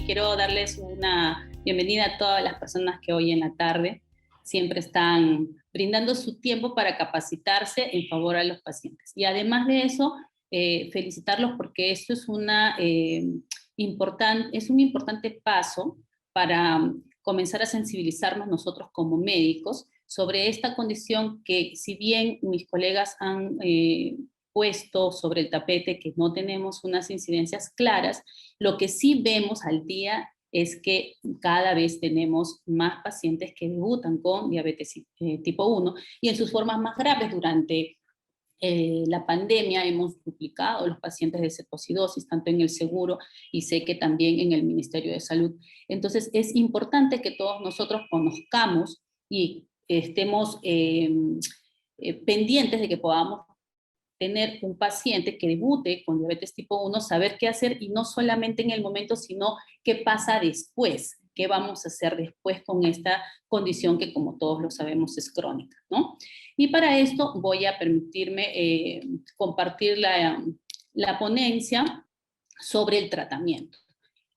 quiero darles una bienvenida a todas las personas que hoy en la tarde siempre están brindando su tiempo para capacitarse en favor a los pacientes. Y además de eso, felicitarlos porque esto es, es un importante paso para comenzar a sensibilizarnos nosotros como médicos sobre esta condición que, si bien mis colegas han puesto sobre el tapete que no tenemos unas incidencias claras, lo que sí vemos al día es que cada vez tenemos más pacientes que debutan con diabetes tipo 1 y en sus formas más graves. Durante la pandemia hemos duplicado los pacientes de cetocidosis, tanto en el seguro y sé que también en el Ministerio de Salud. Entonces es importante que todos nosotros conozcamos y estemos pendientes de que podamos tener un paciente que debute con diabetes tipo 1, saber qué hacer y no solamente en el momento, sino qué pasa después, qué vamos a hacer después con esta condición que, como todos lo sabemos, es crónica, ¿no? Y para esto voy a permitirme compartir la ponencia sobre el tratamiento.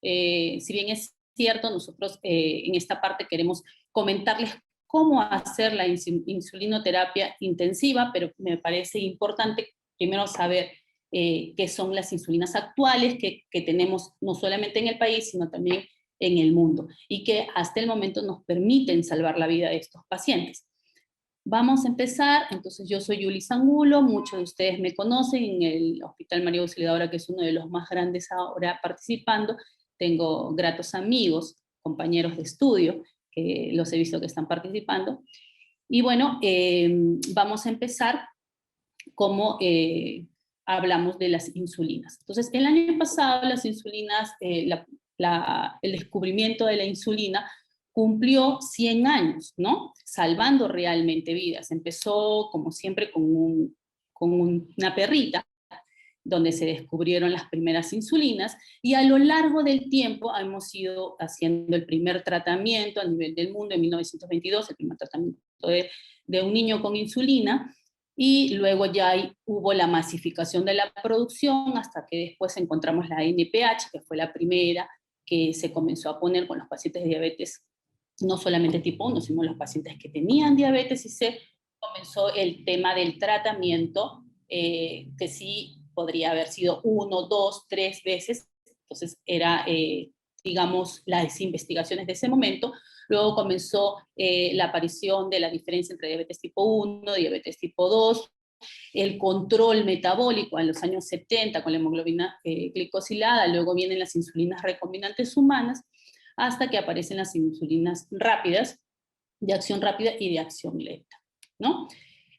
Si bien es cierto, nosotros en esta parte queremos comentarles cómo hacer la insulinoterapia intensiva, pero me parece importante primero saber qué son las insulinas actuales que tenemos no solamente en el país, sino también en el mundo, y que hasta el momento nos permiten salvar la vida de estos pacientes. Vamos a empezar. Entonces, yo soy Yuli Angulo, muchos de ustedes me conocen en el Hospital María Auxiliadora, que es uno de los más grandes ahora participando. Tengo gratos amigos, compañeros de estudio, que los he visto que están participando. Y bueno, vamos a empezar como hablamos de las insulinas. Entonces, el año pasado las insulinas, el descubrimiento de la insulina cumplió 100 años, ¿no? Salvando realmente vidas. Empezó, como siempre, con una perrita, donde se descubrieron las primeras insulinas, y a lo largo del tiempo hemos ido haciendo el primer tratamiento a nivel del mundo en 1922, el primer tratamiento de un niño con insulina, y luego ya hubo la masificación de la producción hasta que después encontramos la NPH, que fue la primera que se comenzó a poner con los pacientes de diabetes, no solamente tipo 1, sino los pacientes que tenían diabetes, y se comenzó el tema del tratamiento, que sí podría haber sido 1, 2, 3 veces. Entonces era, digamos, las investigaciones de ese momento. Luego comenzó la aparición de la diferencia entre diabetes tipo 1, diabetes tipo 2, el control metabólico en los años 70 con la hemoglobina glicosilada. Luego vienen las insulinas recombinantes humanas, hasta que aparecen las insulinas rápidas, de acción rápida y de acción lenta, ¿no?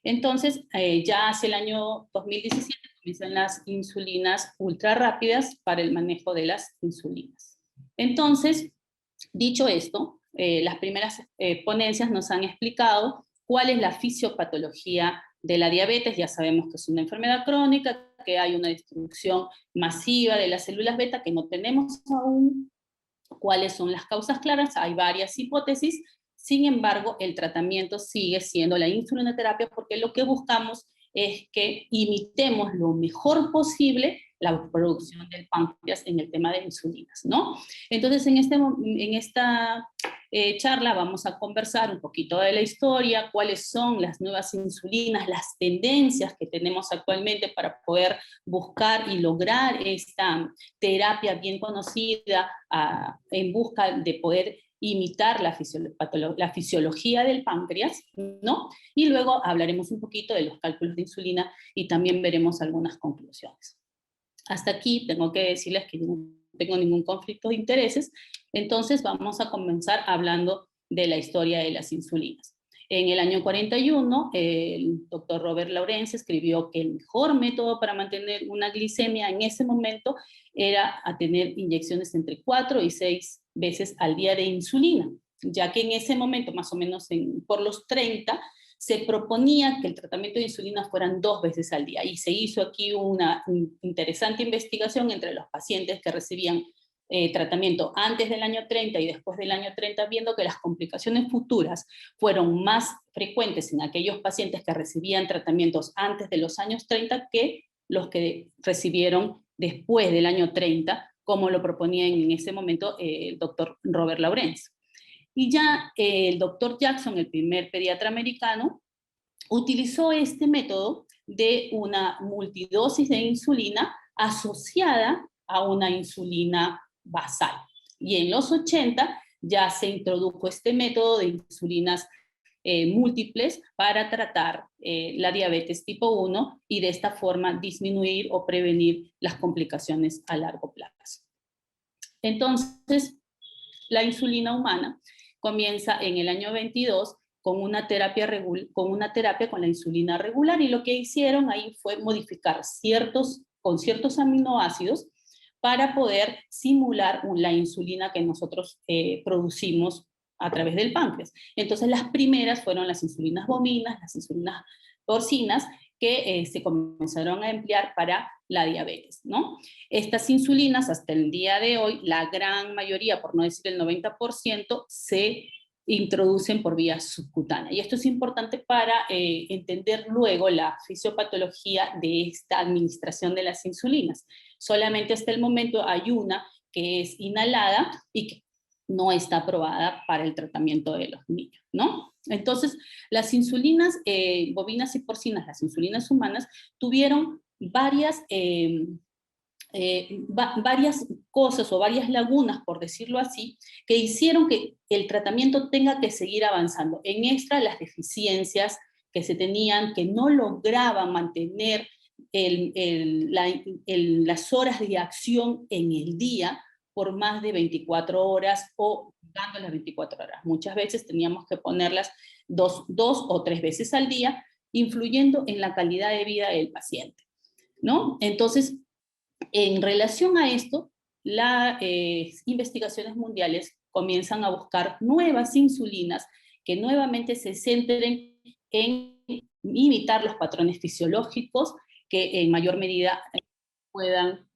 Entonces, ya hacia el año 2017 comienzan las insulinas ultra rápidas para el manejo de las insulinas. Entonces, dicho esto, las primeras ponencias nos han explicado cuál es la fisiopatología de la diabetes. Ya sabemos que es una enfermedad crónica, que hay una destrucción masiva de las células beta que no tenemos aún. ¿Cuáles son las causas claras? Hay varias hipótesis. Sin embargo, el tratamiento sigue siendo la insulinoterapia, porque lo que buscamos es que imitemos lo mejor posible la producción del páncreas en el tema de insulinas, ¿no? Entonces, en esta charla vamos a conversar un poquito de la historia, cuáles son las nuevas insulinas, las tendencias que tenemos actualmente para poder buscar y lograr esta terapia bien conocida en busca de poder imitar la fisiología del páncreas, ¿no? Y luego hablaremos un poquito de los cálculos de insulina y también veremos algunas conclusiones. Hasta aquí tengo que decirles que yo no tengo ningún conflicto de intereses, entonces vamos a comenzar hablando de la historia de las insulinas. En el año 41, el doctor Robert Lawrence escribió que el mejor método para mantener una glicemia en ese momento era a tener inyecciones entre 4 y 6 veces al día de insulina, ya que en ese momento, más o menos por los 30, se proponía que el tratamiento de insulina fueran 2 veces al día, y se hizo aquí una interesante investigación entre los pacientes que recibían tratamiento antes del año 30 y después del año 30, viendo que las complicaciones futuras fueron más frecuentes en aquellos pacientes que recibían tratamientos antes de los años 30 que los que recibieron después del año 30, como lo proponía en ese momento el doctor Robert Lawrence. Y ya el doctor Jackson, el primer pediatra americano, utilizó este método de una multidosis de insulina asociada a una insulina basal. Y en los 80 ya se introdujo este método de insulinas múltiples para tratar la diabetes tipo 1 y de esta forma disminuir o prevenir las complicaciones a largo plazo. Entonces, la insulina humana comienza en el año 22 con una terapia con la insulina regular, y lo que hicieron ahí fue modificar con ciertos aminoácidos para poder simular la insulina que nosotros producimos a través del páncreas. Entonces las primeras fueron las insulinas bovinas, las insulinas porcinas, que se comenzaron a emplear para la diabetes, ¿no? Estas insulinas, hasta el día de hoy, la gran mayoría, por no decir el 90%, se introducen por vía subcutánea. Y esto es importante para entender luego la fisiopatología de esta administración de las insulinas. Solamente hasta el momento hay una que es inhalada y que no está aprobada para el tratamiento de los niños, ¿no? Entonces, las insulinas bovinas y porcinas, las insulinas humanas, tuvieron varias cosas o varias lagunas, por decirlo así, que hicieron que el tratamiento tenga que seguir avanzando. En extra, las deficiencias que se tenían, que no lograban mantener las horas de acción en el día por más de 24 horas o dando las 24 horas. Muchas veces teníamos que ponerlas dos o tres veces al día, influyendo en la calidad de vida del paciente, ¿no? Entonces, en relación a esto, las investigaciones mundiales comienzan a buscar nuevas insulinas que nuevamente se centren en imitar los patrones fisiológicos que en mayor medida puedan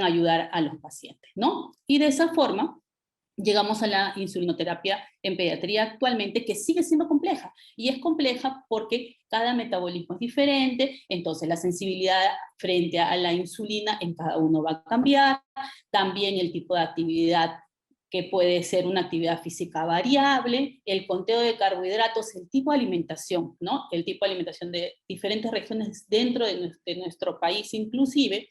ayudar a los pacientes, ¿no? Y de esa forma llegamos a la insulinoterapia en pediatría actualmente, que sigue siendo compleja, y es compleja porque cada metabolismo es diferente, entonces la sensibilidad frente a la insulina en cada uno va a cambiar, también el tipo de actividad, que puede ser una actividad física variable, el conteo de carbohidratos, el tipo de alimentación, ¿no? El tipo de alimentación de diferentes regiones dentro de nuestro país inclusive,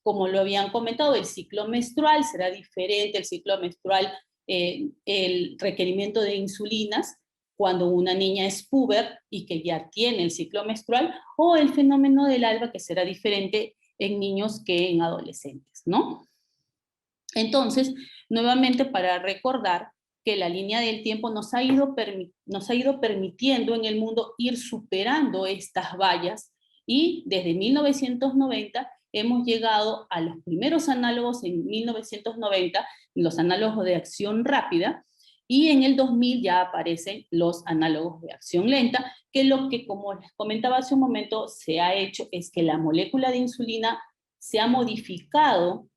como lo habían comentado, el ciclo menstrual será diferente, el ciclo menstrual, el requerimiento de insulinas cuando una niña es puber y que ya tiene el ciclo menstrual, o el fenómeno del alba, que será diferente en niños que en adolescentes, ¿no? Entonces, nuevamente para recordar que la línea del tiempo nos ha ido permitiendo en el mundo ir superando estas vallas, y desde 1990 hemos llegado a los primeros análogos en 1990, los análogos de acción rápida, y en el 2000 ya aparecen los análogos de acción lenta, que lo que, como les comentaba hace un momento, se ha hecho es que la molécula de insulina se ha modificado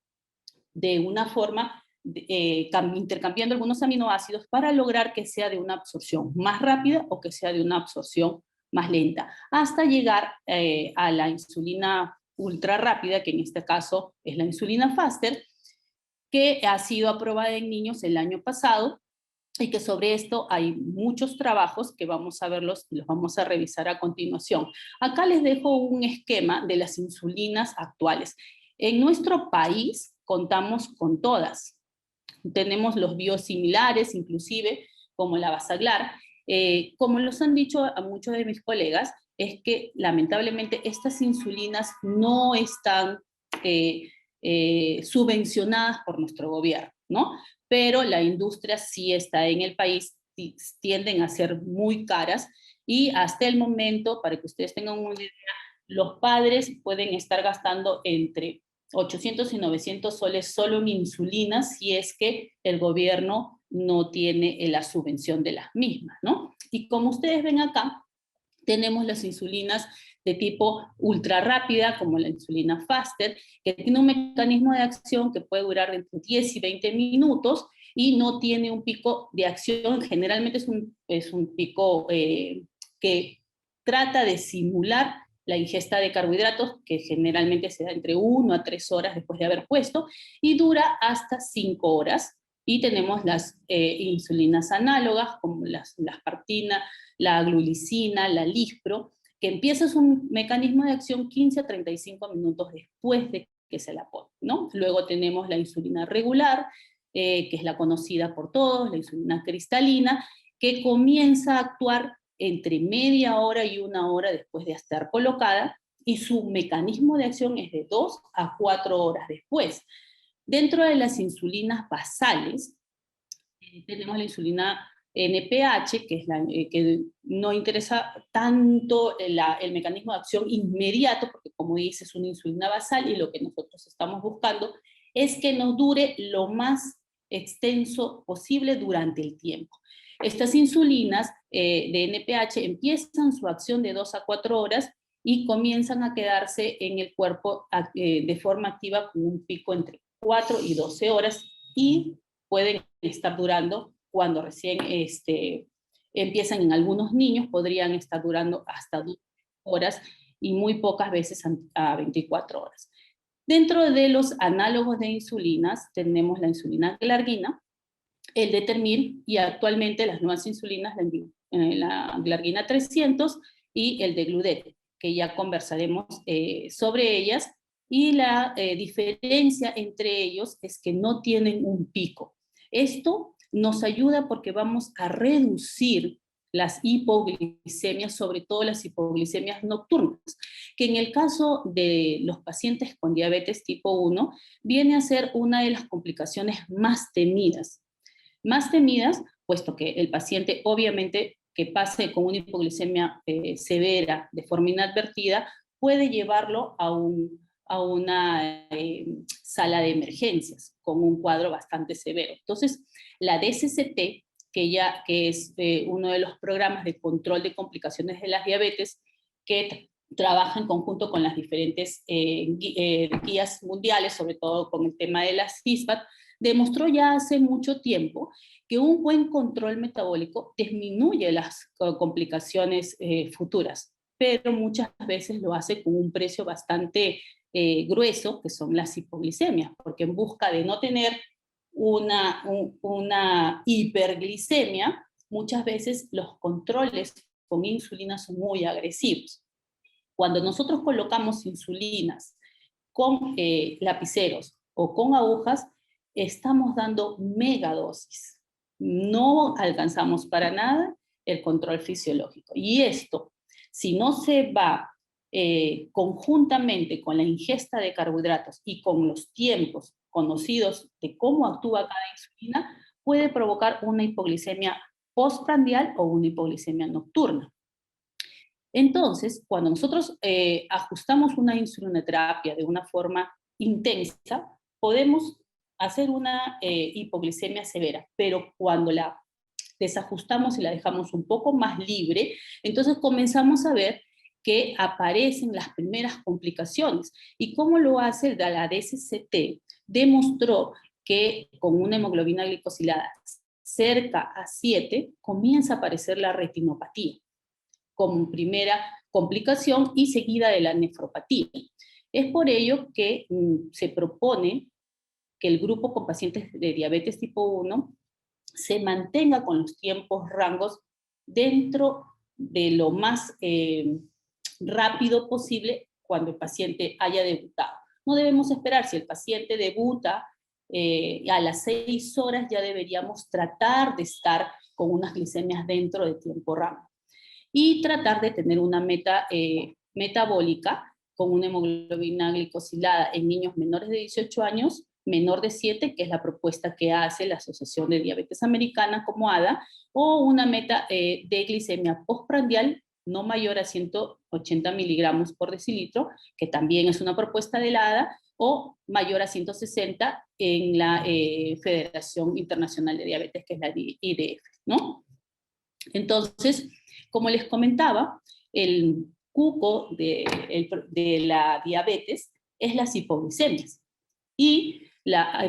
de una forma, intercambiando algunos aminoácidos para lograr que sea de una absorción más rápida o que sea de una absorción más lenta, hasta llegar a la insulina ultra rápida, que en este caso es la insulina Faster, que ha sido aprobada en niños el año pasado, y que sobre esto hay muchos trabajos que vamos a verlos y los vamos a revisar a continuación. Acá les dejo un esquema de las insulinas actuales. En nuestro país contamos con todas. Tenemos los biosimilares, inclusive, como la Basaglar. Como los han dicho a muchos de mis colegas, es que lamentablemente estas insulinas no están subvencionadas por nuestro gobierno, ¿no? Pero la industria sí está en el país, tienden a ser muy caras, y hasta el momento, para que ustedes tengan una idea, los padres pueden estar gastando entre 800 y 900 soles solo en insulina si es que el gobierno no tiene la subvención de las mismas, ¿no? Y como ustedes ven acá, tenemos las insulinas de tipo ultra rápida, como la insulina Faster, que tiene un mecanismo de acción que puede durar entre 10 y 20 minutos y no tiene un pico de acción. Generalmente es un pico que trata de simular la ingesta de carbohidratos, que generalmente se da entre 1 a 3 horas después de haber puesto, y dura hasta 5 horas. Y tenemos las insulinas análogas, como la aspartina, la glulicina, la lispro, que empieza su mecanismo de acción 15 a 35 minutos después de que se la pone, ¿no? Luego tenemos la insulina regular, que es la conocida por todos, la insulina cristalina, que comienza a actuar entre media hora y 1 hora después de estar colocada, y su mecanismo de acción es de 2 a 4 horas después. Dentro de las insulinas basales, tenemos la insulina NPH, que, que no interesa tanto el mecanismo de acción inmediato, porque como dice, es una insulina basal, y lo que nosotros estamos buscando es que nos dure lo más extenso posible durante el tiempo. Estas insulinas de NPH empiezan su acción de 2 a 4 horas y comienzan a quedarse en el cuerpo de forma activa con un pico entre 4 y 12 horas, y pueden estar durando, cuando recién empiezan en algunos niños, podrían estar durando hasta 12 horas y muy pocas veces a 24 horas. Dentro de los análogos de insulinas tenemos la insulina glargina, el Determil, y actualmente las nuevas insulinas, la glargina 300 y el degludec, que ya conversaremos sobre ellas. Y la diferencia entre ellos es que no tienen un pico. Esto nos ayuda porque vamos a reducir las hipoglicemias, sobre todo las hipoglicemias nocturnas, que en el caso de los pacientes con diabetes tipo 1 viene a ser una de las complicaciones más temidas, puesto que el paciente, obviamente, que pase con una hipoglicemia severa de forma inadvertida, puede llevarlo a una sala de emergencias con un cuadro bastante severo. Entonces, la DSCT, que es uno de los programas de control de complicaciones de la diabetes, que trabaja en conjunto con las diferentes guías mundiales, sobre todo con el tema de las CISPAT, demostró ya hace mucho tiempo que un buen control metabólico disminuye las complicaciones futuras, pero muchas veces lo hace con un precio bastante grueso, que son las hipoglicemias, porque en busca de no tener una hiperglicemia, muchas veces los controles con insulina son muy agresivos. Cuando nosotros colocamos insulinas con lapiceros o con agujas, estamos dando megadosis. No alcanzamos para nada el control fisiológico. Y esto, si no se va conjuntamente con la ingesta de carbohidratos y con los tiempos conocidos de cómo actúa cada insulina, puede provocar una hipoglicemia postprandial o una hipoglicemia nocturna. Entonces, cuando nosotros ajustamos una insulinoterapia de una forma intensa, podemos hacer una hipoglicemia severa, pero cuando la desajustamos y la dejamos un poco más libre, entonces comenzamos a ver que aparecen las primeras complicaciones. ¿Y cómo lo hace la DSCT? Demostró que con una hemoglobina glicosilada cerca a 7 comienza a aparecer la retinopatía como primera complicación y seguida de la nefropatía. Es por ello que se propone que el grupo con pacientes de diabetes tipo 1 se mantenga con los tiempos rangos dentro de lo más rápido posible cuando el paciente haya debutado. No debemos esperar, si el paciente debuta a las 6 horas ya deberíamos tratar de estar con unas glicemias dentro de tiempo rango. Y tratar de tener una meta metabólica con una hemoglobina glicosilada en niños menores de 18 años, menor de 7, que es la propuesta que hace la Asociación de Diabetes Americana como ADA, o una meta de glicemia postprandial no mayor a 180 miligramos por decilitro, que también es una propuesta de la ADA, o mayor a 160 en la Federación Internacional de Diabetes, que es la IDF, ¿no? Entonces, como les comentaba, el cuco de la diabetes es las hipoglicemias. Y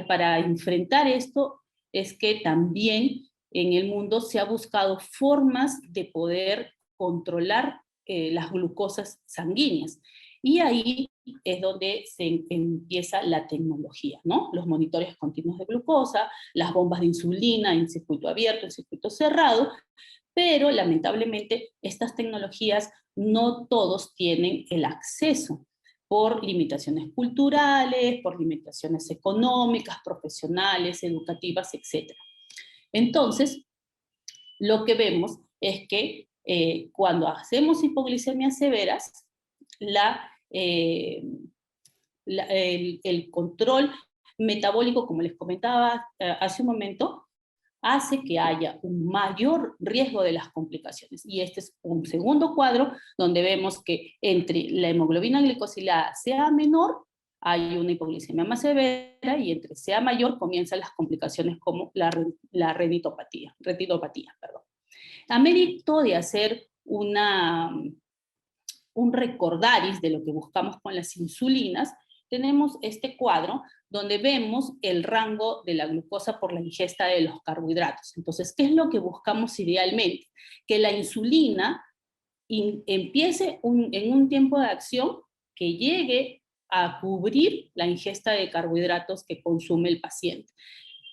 para enfrentar esto es que también en el mundo se ha buscado formas de poder controlar las glucosas sanguíneas. Y ahí es donde se empieza la tecnología, ¿no? Los monitores continuos de glucosa, las bombas de insulina en circuito abierto, en circuito cerrado, pero lamentablemente estas tecnologías no todos tienen el acceso por limitaciones culturales, por limitaciones económicas, profesionales, educativas, etc. Entonces, lo que vemos es que cuando hacemos hipoglicemias severas, el control metabólico, como les comentaba hace un momento, hace que haya un mayor riesgo de las complicaciones. Y este es un segundo cuadro donde vemos que entre la hemoglobina glicosilada sea menor, hay una hipoglicemia más severa, y entre sea mayor comienzan las complicaciones como la retinopatía. A mérito de hacer un recordaris de lo que buscamos con las insulinas, tenemos este cuadro donde vemos el rango de la glucosa por la ingesta de los carbohidratos. Entonces, ¿qué es lo que buscamos idealmente? Que la insulina empiece en un tiempo de acción que llegue a cubrir la ingesta de carbohidratos que consume el paciente,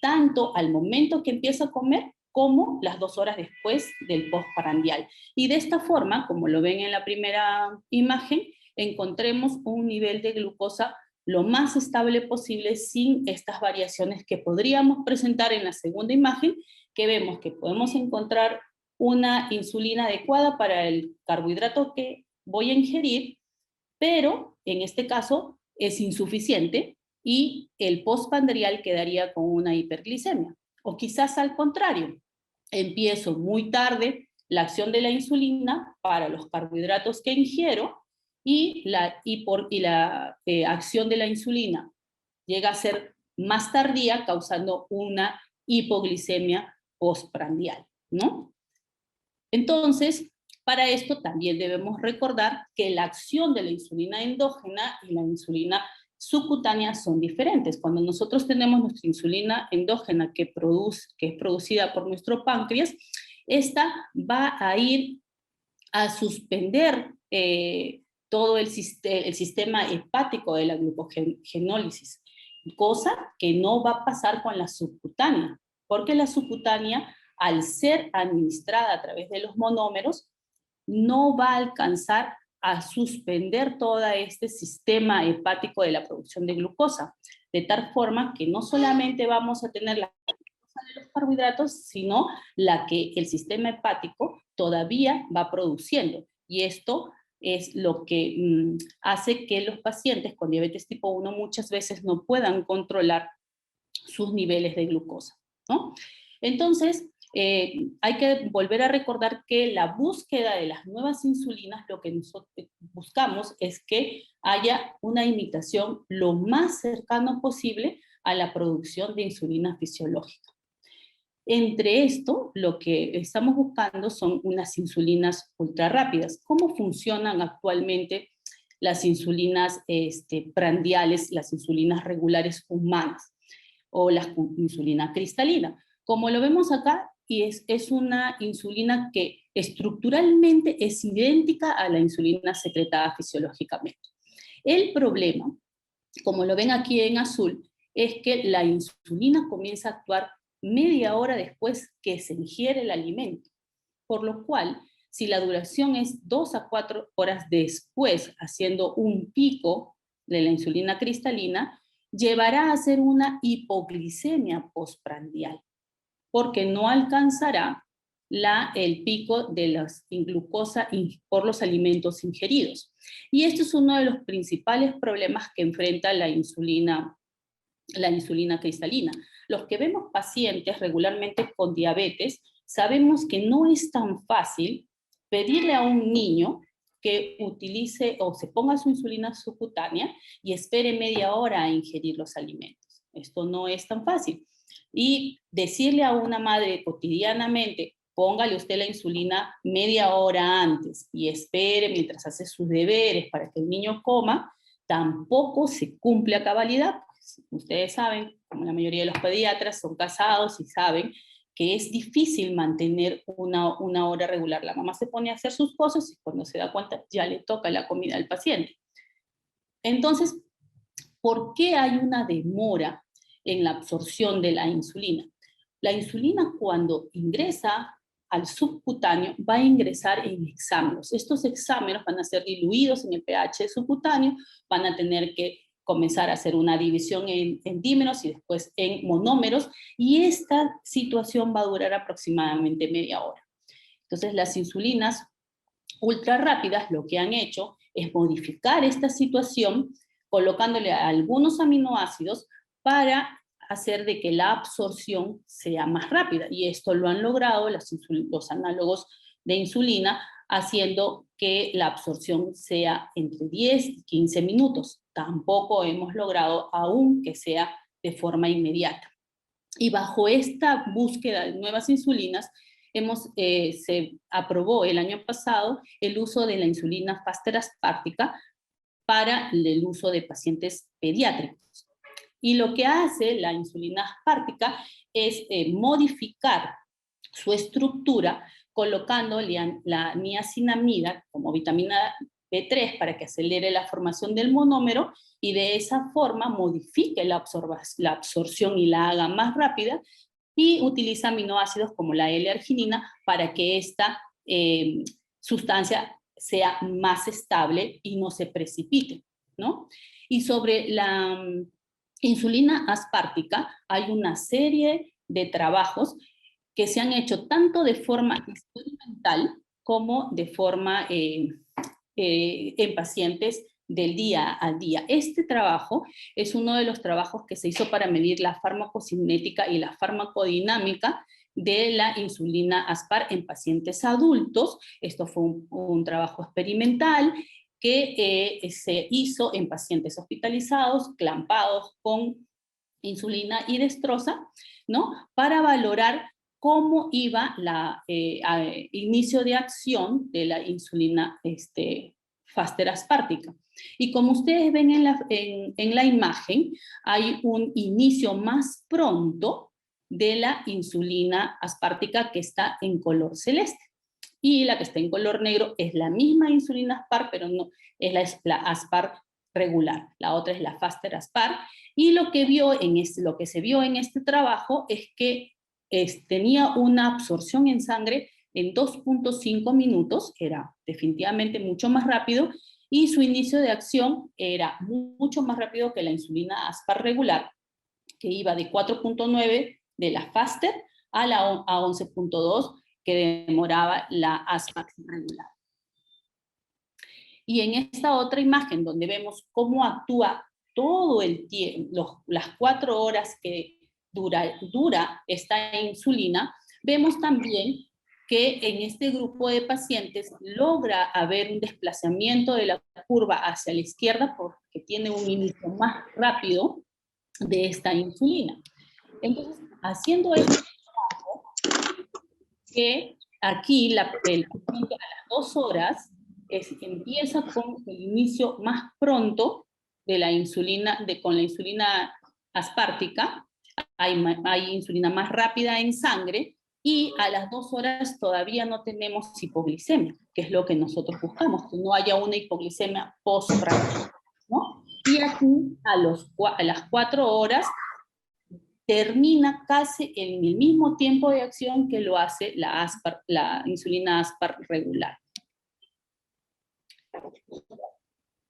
tanto al momento que empieza a comer como las 2 horas después del postprandial. Y de esta forma, como lo ven en la primera imagen, encontremos un nivel de glucosa lo más estable posible sin estas variaciones que podríamos presentar en la segunda imagen, que vemos que podemos encontrar una insulina adecuada para el carbohidrato que voy a ingerir, pero en este caso es insuficiente y el postprandial quedaría con una hiperglicemia. O quizás al contrario, empiezo muy tarde la acción de la insulina para los carbohidratos que ingiero y la acción de la insulina llega a ser más tardía, causando una hipoglicemia postprandial, ¿no? Entonces, para esto también debemos recordar que la acción de la insulina endógena y la insulina subcutánea son diferentes. Cuando nosotros tenemos nuestra insulina endógena que es producida por nuestro páncreas, esta va a ir a suspender todo el sistema hepático de la glucogenólisis, cosa que no va a pasar con la subcutánea, porque la subcutánea, al ser administrada a través de los monómeros, no va a alcanzar a suspender todo este sistema hepático de la producción de glucosa, de tal forma que no solamente vamos a tener la glucosa de los carbohidratos, sino la que el sistema hepático todavía va produciendo. Y esto es lo que hace que los pacientes con diabetes tipo 1 muchas veces no puedan controlar sus niveles de glucosa, ¿no? Entonces, hay que volver a recordar que la búsqueda de las nuevas insulinas, lo que nosotros buscamos es que haya una imitación lo más cercano posible a la producción de insulina fisiológica. Entre esto, lo que estamos buscando son unas insulinas ultra rápidas. ¿Cómo funcionan actualmente las insulinas prandiales, las insulinas regulares humanas o la insulina cristalina? Como lo vemos acá, es una insulina que estructuralmente es idéntica a la insulina secretada fisiológicamente. El problema, como lo ven aquí en azul, es que la insulina comienza a actuar media hora después que se ingiere el alimento, por lo cual, si la duración es 2 a 4 horas después, haciendo un pico de la insulina cristalina, llevará a hacer una hipoglicemia postprandial, porque no alcanzará el pico de la glucosa por los alimentos ingeridos. Y este es uno de los principales problemas que enfrenta la insulina cristalina. Los que vemos pacientes regularmente con diabetes, sabemos que no es tan fácil pedirle a un niño que utilice o se ponga su insulina subcutánea y espere media hora a ingerir los alimentos. Esto no es tan fácil. Y decirle a una madre cotidianamente, póngale usted la insulina media hora antes y espere mientras hace sus deberes para que el niño coma, tampoco se cumple a cabalidad. Pues ustedes saben, como la mayoría de los pediatras son casados y saben que es difícil mantener una hora regular. La mamá se pone a hacer sus cosas y cuando se da cuenta ya le toca la comida al paciente. Entonces, ¿por qué hay una demora en la absorción de la insulina? La insulina, cuando ingresa al subcutáneo, va a ingresar en hexámeros. Estos hexámeros van a ser diluidos en el pH subcutáneo, van a tener que comenzar a hacer una división en dímeros y después en monómeros, y esta situación va a durar aproximadamente media hora. Entonces, las insulinas ultra rápidas lo que han hecho es modificar esta situación colocándole algunos aminoácidos para hacer de que la absorción sea más rápida. Y esto lo han logrado los análogos de insulina, haciendo que la absorción sea entre 10 y 15 minutos. Tampoco hemos logrado aún que sea de forma inmediata. Y bajo esta búsqueda de nuevas insulinas, se aprobó el año pasado el uso de la insulina Faster Aspártica para el uso de pacientes pediátricos. Y lo que hace la insulina aspártica es modificar su estructura colocándole la niacinamida como vitamina B3 para que acelere la formación del monómero y de esa forma modifique la absorción y la haga más rápida, y utiliza aminoácidos como la L-arginina para que esta sustancia sea más estable y no se precipite, ¿no? Y sobre la insulina aspártica hay una serie de trabajos que se han hecho tanto de forma experimental como de forma en pacientes del día a día. Este trabajo es uno de los trabajos que se hizo para medir la farmacocinética y la farmacodinámica de la insulina aspar en pacientes adultos. Esto fue un trabajo experimental que se hizo en pacientes hospitalizados, clampados con insulina y dextrosa, ¿no? Para valorar cómo iba el inicio de acción de la insulina Faster Aspártica. Y como ustedes ven en la imagen, hay un inicio más pronto de la insulina aspártica que está en color celeste. Y la que está en color negro es la misma insulina aspar, pero no es la aspar regular. La otra es la Faster Aspar. Y lo que se vio en este trabajo es que tenía una absorción en sangre en 2.5 minutos, era definitivamente mucho más rápido, y su inicio de acción era mucho más rápido que la insulina aspar regular, que iba de 4.9 de la Faster a 11.2 que demoraba la aspar regular. Y en esta otra imagen donde vemos cómo actúa todo el tiempo, las 4 horas que dura esta insulina, vemos también que en este grupo de pacientes logra haber un desplazamiento de la curva hacia la izquierda porque tiene un inicio más rápido de esta insulina. Entonces, haciendo esto, que aquí el paciente a las 2 horas empieza con el inicio más pronto de la insulina, con la insulina aspártica, hay insulina más rápida en sangre, y a las 2 horas todavía no tenemos hipoglicemia, que es lo que nosotros buscamos, que no haya una hipoglicemia post-prandial, ¿no? Y aquí a las 4 horas termina casi en el mismo tiempo de acción que lo hace la insulina aspar regular.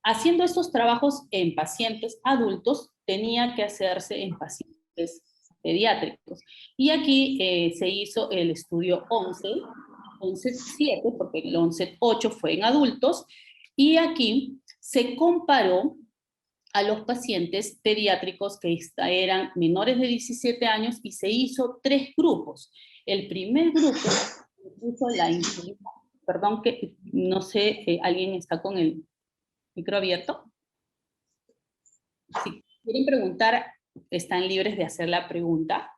Haciendo estos trabajos en pacientes adultos, tenía que hacerse en pacientes pediátricos. Y aquí se hizo el estudio 11-7, porque el 11-8 fue en adultos, y aquí se comparó a los pacientes pediátricos que eran menores de 17 años y se hizo 3 grupos. El primer grupo puso la insulina, perdón que no sé, ¿alguien está con el micro abierto? Si quieren preguntar, están libres de hacer la pregunta.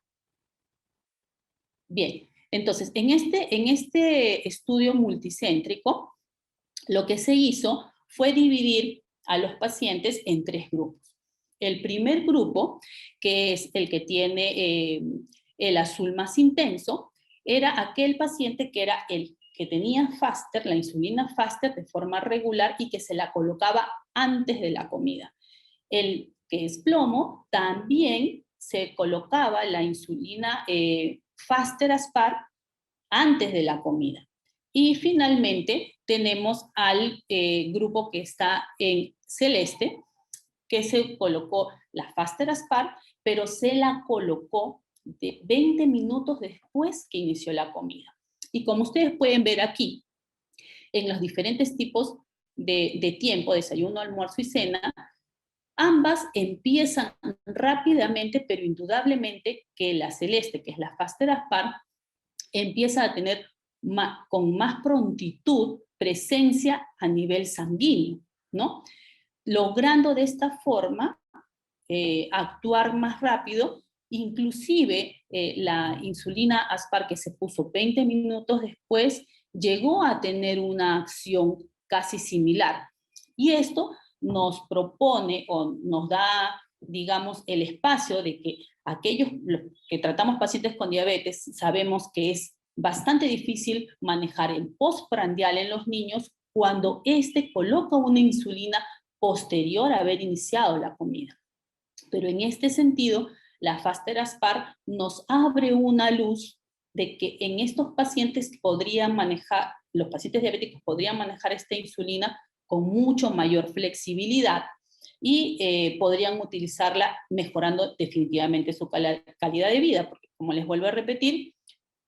Bien, entonces en este estudio multicéntrico, lo que se hizo fue dividir a los pacientes en 3 grupos. El primer grupo, que es el que tiene el azul más intenso, era aquel paciente que era el que tenía Faster, la insulina Faster de forma regular y que se la colocaba antes de la comida. El que es plomo, también se colocaba la insulina Faster Aspar antes de la comida. Y finalmente tenemos al grupo que está en celeste, que se colocó la Faster Aspar, pero se la colocó de 20 minutos después que inició la comida. Y como ustedes pueden ver aquí, en los diferentes tipos de tiempo, desayuno, almuerzo y cena, ambas empiezan rápidamente, pero indudablemente que la celeste, que es la Faster Aspar, empieza a tener con más prontitud presencia a nivel sanguíneo, ¿no? Logrando de esta forma actuar más rápido, inclusive la insulina Aspar que se puso 20 minutos después, llegó a tener una acción casi similar. Y esto nos propone o nos da, digamos, el espacio de que aquellos que tratamos pacientes con diabetes sabemos que es bastante difícil manejar el postprandial en los niños cuando éste coloca una insulina posterior a haber iniciado la comida. Pero en este sentido, la Faster Aspar nos abre una luz de que en estos pacientes podrían manejar, los pacientes diabéticos podrían manejar esta insulina con mucho mayor flexibilidad y podrían utilizarla mejorando definitivamente su calidad de vida, porque como les vuelvo a repetir,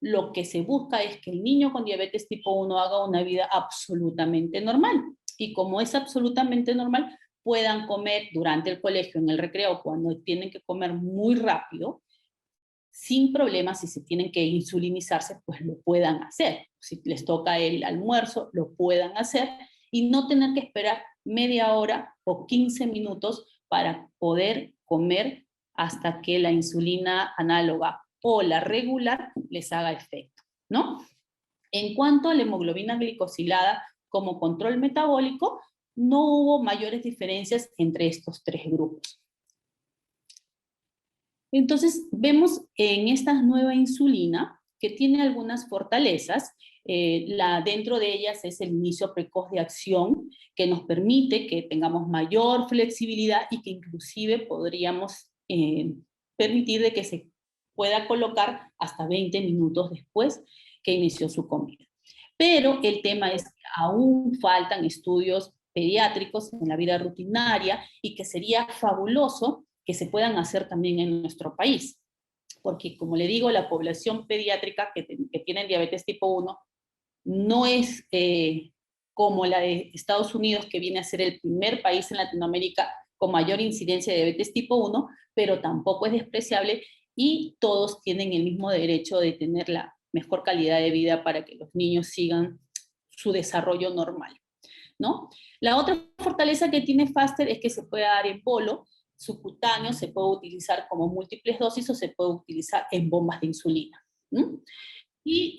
lo que se busca es que el niño con diabetes tipo 1 haga una vida absolutamente normal. Y como es absolutamente normal, puedan comer durante el colegio, en el recreo, cuando tienen que comer muy rápido, sin problemas. Si se tienen que insulinizarse, pues lo puedan hacer. Si les toca el almuerzo, lo puedan hacer y no tener que esperar media hora o 15 minutos para poder comer hasta que la insulina análoga o la regular les haga efecto, ¿no? En cuanto a la hemoglobina glicosilada como control metabólico, no hubo mayores diferencias entre estos tres grupos. Entonces, vemos en esta nueva insulina que tiene algunas fortalezas. Dentro de ellas es el inicio precoz de acción, que nos permite que tengamos mayor flexibilidad y que inclusive podríamos permitir de que se pueda colocar hasta 20 minutos después que inició su comida. Pero el tema es que aún faltan estudios pediátricos en la vida rutinaria y que sería fabuloso que se puedan hacer también en nuestro país. Porque, como le digo, la población pediátrica que tiene diabetes tipo 1 no es como la de Estados Unidos, que viene a ser el primer país en Latinoamérica con mayor incidencia de diabetes tipo 1, pero tampoco es despreciable y todos tienen el mismo derecho de tener la mejor calidad de vida para que los niños sigan su desarrollo normal, ¿no? La otra fortaleza que tiene Faster es que se puede dar en polo, subcutáneo, se puede utilizar como múltiples dosis o se puede utilizar en bombas de insulina. Y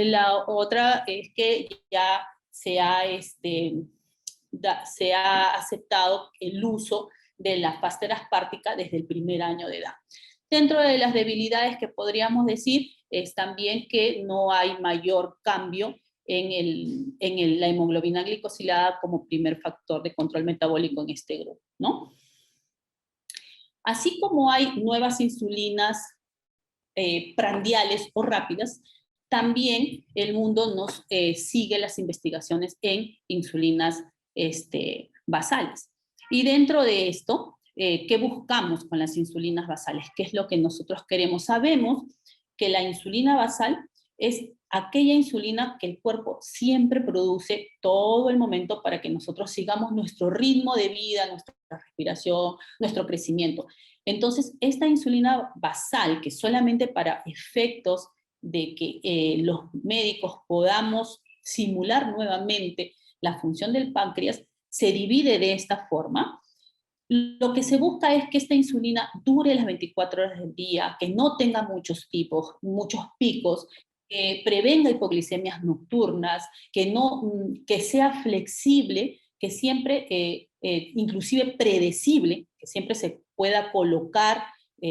la otra es que ya se ha aceptado el uso de la Faster Aspártica desde el primer año de edad. Dentro de las debilidades que podríamos decir es también que no hay mayor cambio en la hemoglobina glicosilada como primer factor de control metabólico en este grupo, ¿no? Así como hay nuevas insulinas prandiales o rápidas, también el mundo nos sigue las investigaciones en insulinas basales. Y dentro de esto, ¿qué buscamos con las insulinas basales? ¿Qué es lo que nosotros queremos? Sabemos que la insulina basal es aquella insulina que el cuerpo siempre produce todo el momento para que nosotros sigamos nuestro ritmo de vida, nuestra respiración, nuestro crecimiento. Entonces, esta insulina basal, que solamente para efectos de que los médicos podamos simular nuevamente la función del páncreas, se divide de esta forma. Lo que se busca es que esta insulina dure las 24 horas del día, que no tenga muchos picos, que prevenga hipoglicemias nocturnas, que sea flexible, que siempre, inclusive predecible, que siempre se pueda colocar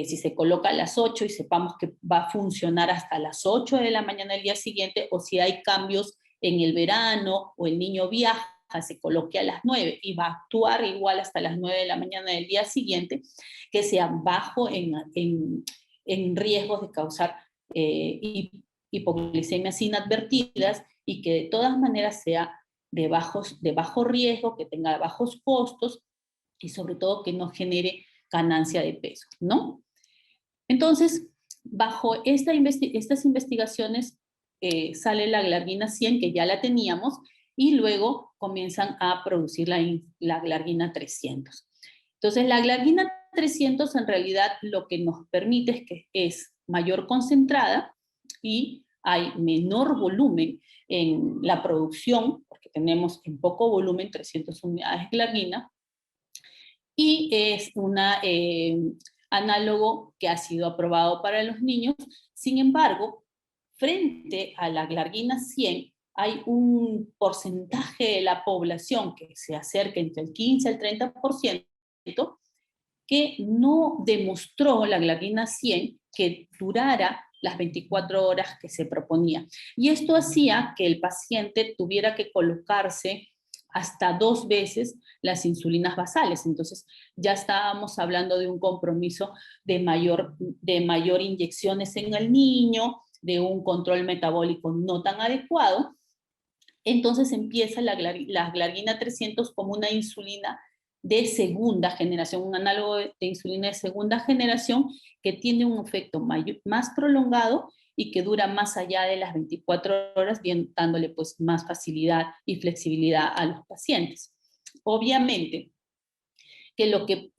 si se coloca a las 8 y sepamos que va a funcionar hasta las 8 de la mañana del día siguiente, o si hay cambios en el verano o el niño viaja, se coloque a las 9 y va a actuar igual hasta las 9 de la mañana del día siguiente, que sea bajo en riesgos de causar hipoglicemias inadvertidas, y que de todas maneras sea de bajo riesgo, que tenga bajos costos y sobre todo que no genere ganancia de peso, ¿no? Entonces, bajo estas investigaciones sale la glargina 100, que ya la teníamos, y luego comienzan a producir la glargina 300. Entonces, la glargina 300 en realidad lo que nos permite es que es mayor concentrada y hay menor volumen en la producción, porque tenemos en poco volumen 300 unidades de glargina, y es un análogo que ha sido aprobado para los niños. Sin embargo, frente a la glargina 100, hay un porcentaje de la población que se acerca entre el 15 al 30%, que no demostró la glargina 100 que durara las 24 horas que se proponía. Y esto hacía que el paciente tuviera que colocarse hasta 2 veces las insulinas basales. Entonces ya estábamos hablando de un compromiso de mayor inyecciones en el niño, de un control metabólico no tan adecuado. Entonces empieza la glargina 300 como una insulina de segunda generación, un análogo de insulina de segunda generación que tiene un efecto más prolongado y que dura más allá de las 24 horas, dándole pues más facilidad y flexibilidad a los pacientes. Obviamente que lo que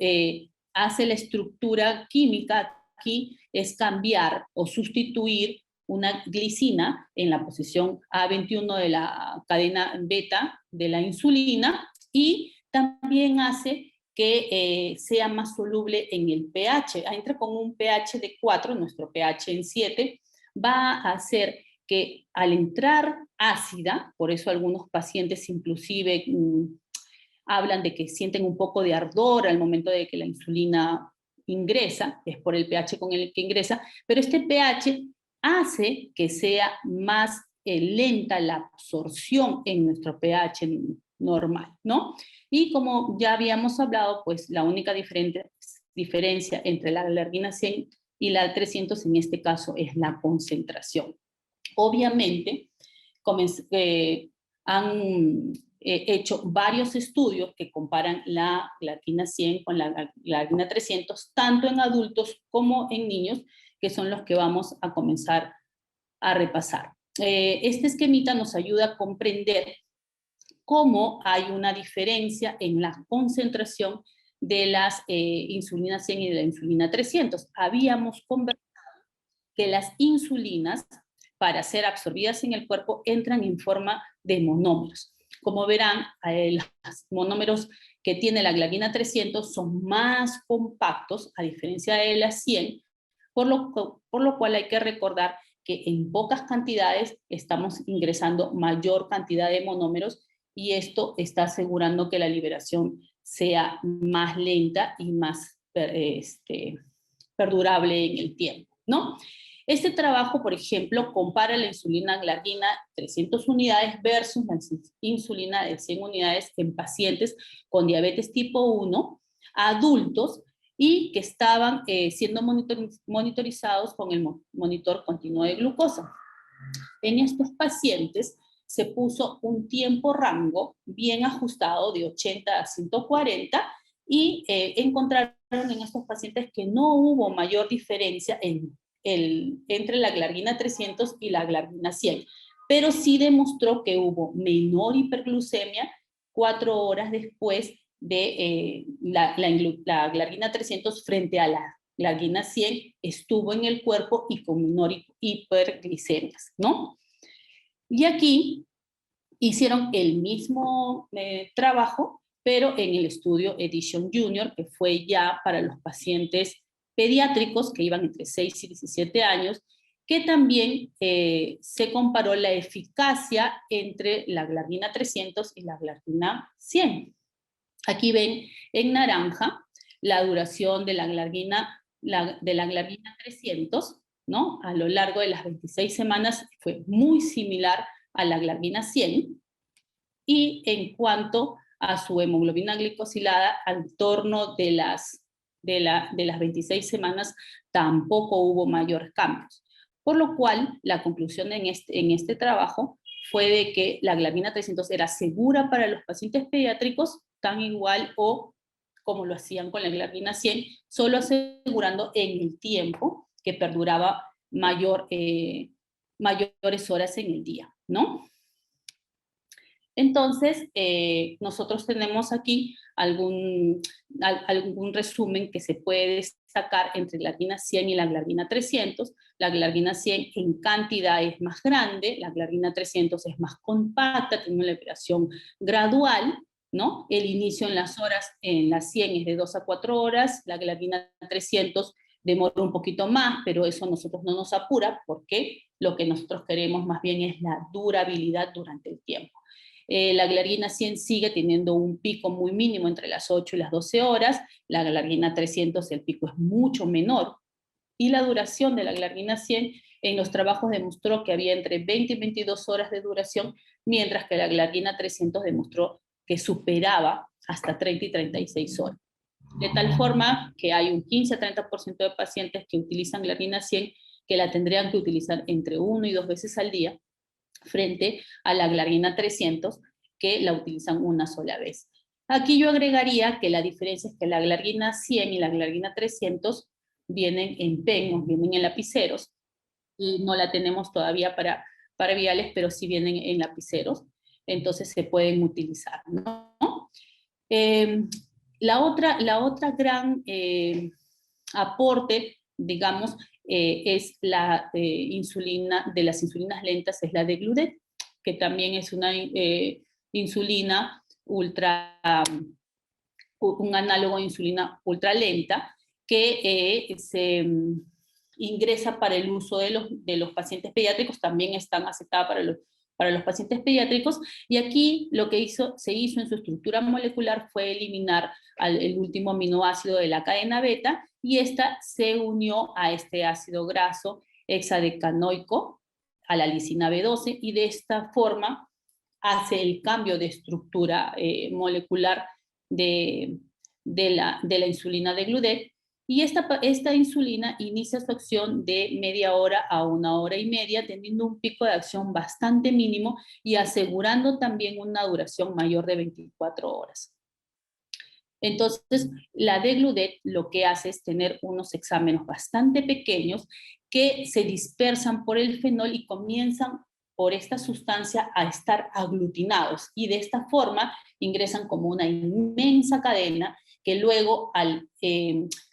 hace la estructura química aquí es cambiar o sustituir una glicina en la posición A21 de la cadena beta de la insulina, y también hace que sea más soluble en el pH. Entra con un pH de 4, nuestro pH en 7, va a hacer que al entrar ácida, por eso algunos pacientes inclusive hablan de que sienten un poco de ardor al momento de que la insulina ingresa, es por el pH con el que ingresa, pero este pH hace que sea más lenta la absorción en nuestro pH normal, ¿no? Y como ya habíamos hablado, pues la única diferencia entre la glargina 100 y la 300 en este caso es la concentración. Obviamente, han hecho varios estudios que comparan la glargina 100 con la glargina 300, tanto en adultos como en niños, que son los que vamos a comenzar a repasar. Este esquemita nos ayuda a comprender cómo hay una diferencia en la concentración de las insulinas 100 y de la insulina 300. Habíamos conversado que las insulinas, para ser absorbidas en el cuerpo, entran en forma de monómeros. Como verán, los monómeros que tiene la glargina 300 son más compactos, a diferencia de la 100, por lo cual hay que recordar que en pocas cantidades estamos ingresando mayor cantidad de monómeros, y esto está asegurando que la liberación sea más lenta y más perdurable en el tiempo, ¿no? Este trabajo, por ejemplo, compara la insulina glargina 300 unidades versus la insulina de 100 unidades en pacientes con diabetes tipo 1, adultos, y que estaban siendo monitorizados con el monitor continuo de glucosa. En estos pacientes se puso un tiempo rango bien ajustado de 80 a 140, y encontraron en estos pacientes que no hubo mayor diferencia entre la glargina 300 y la glargina 100, pero sí demostró que hubo menor hiperglucemia 4 horas después de la glargina 300 frente a la glargina 100, estuvo en el cuerpo y con menor hiperglicemias, ¿no? Y aquí hicieron el mismo trabajo, pero en el estudio Edition Junior, que fue ya para los pacientes pediátricos que iban entre 6 y 17 años, que también se comparó la eficacia entre la glargina 300 y la glargina 100. Aquí ven en naranja la duración de la glargina de la glargina 300, ¿no? A lo largo de las 26 semanas fue muy similar a la glargina 100, y en cuanto a su hemoglobina glicosilada, al torno de las 26 semanas tampoco hubo mayores cambios. Por lo cual, la conclusión en este trabajo fue de que la glargina 300 era segura para los pacientes pediátricos, tan igual o como lo hacían con la glargina 100, solo asegurando en el tiempo que perduraba mayores horas en el día, ¿no? Entonces, nosotros tenemos aquí algún resumen que se puede destacar entre la glargina 100 y la glargina 300. La glargina 100 en cantidad es más grande, la glargina 300 es más compacta, tiene una liberación gradual, ¿no? El inicio en las 100 es de 2 a 4 horas, la glargina 300 demora un poquito más, pero eso a nosotros no nos apura, porque lo que nosotros queremos más bien es la durabilidad durante el tiempo. La glargina 100 sigue teniendo un pico muy mínimo entre las 8 y las 12 horas, la glargina 300 el pico es mucho menor, y la duración de la glargina 100 en los trabajos demostró que había entre 20 y 22 horas de duración, mientras que la glargina 300 demostró que superaba hasta 30 y 36 horas. De tal forma que hay un 15 a 30% de pacientes que utilizan glargina 100 que la tendrían que utilizar entre 1 y 2 veces al día, frente a la glargina 300, que la utilizan una sola vez. Aquí yo agregaría que la diferencia es que la glargina 100 y la glargina 300 vienen en pen, vienen en lapiceros, y no la tenemos todavía para viales, pero sí vienen en lapiceros, entonces se pueden utilizar, ¿no? La otra gran aporte, digamos, es la insulina, de las insulinas lentas, es la Degludec, que también es una insulina un análogo de insulina ultralenta, que se ingresa para el uso de los pacientes pediátricos, también están aceptadas para los pacientes pediátricos, y aquí lo que se hizo en su estructura molecular fue eliminar el último aminoácido de la cadena beta, y esta se unió a este ácido graso hexadecanoico, a la lisina B12, y de esta forma hace el cambio de estructura molecular de la insulina Degludec, y esta insulina inicia su acción de media hora a 1 hora y media, teniendo un pico de acción bastante mínimo y asegurando también una duración mayor de 24 horas. Entonces, la Degludec lo que hace es tener unos exámenes bastante pequeños que se dispersan por el fenol y comienzan por esta sustancia a estar aglutinados, y de esta forma ingresan como una inmensa cadena que luego al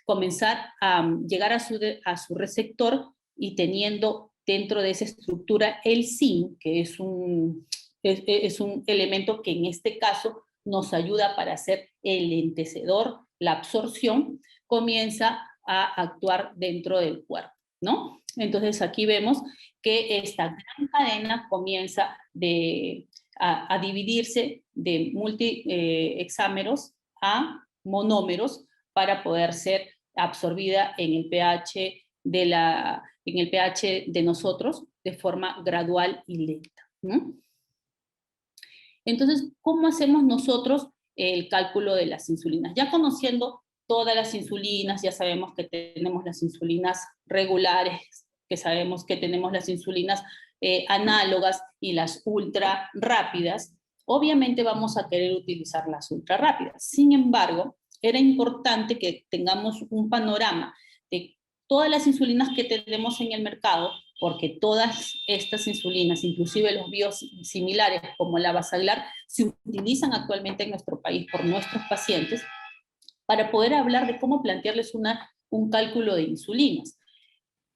comenzar a llegar a su receptor y teniendo dentro de esa estructura el zinc, que es un elemento que en este caso nos ayuda para hacer el entecedor, la absorción, comienza a actuar dentro del cuerpo, ¿no? Entonces aquí vemos que esta gran cadena comienza a dividirse de multihexámeros a monómeros para poder ser absorbida en el pH de nosotros de forma gradual y lenta, ¿no? Entonces, ¿cómo hacemos nosotros el cálculo de las insulinas? Ya conociendo todas las insulinas, ya sabemos que tenemos las insulinas regulares, que sabemos que tenemos las insulinas análogas y las ultra rápidas. Obviamente vamos a querer utilizar las ultra rápidas. Sin embargo, era importante que tengamos un panorama de todas las insulinas que tenemos en el mercado, porque todas estas insulinas, inclusive los biosimilares como la Basaglar, se utilizan actualmente en nuestro país por nuestros pacientes, para poder hablar de cómo plantearles un cálculo de insulinas.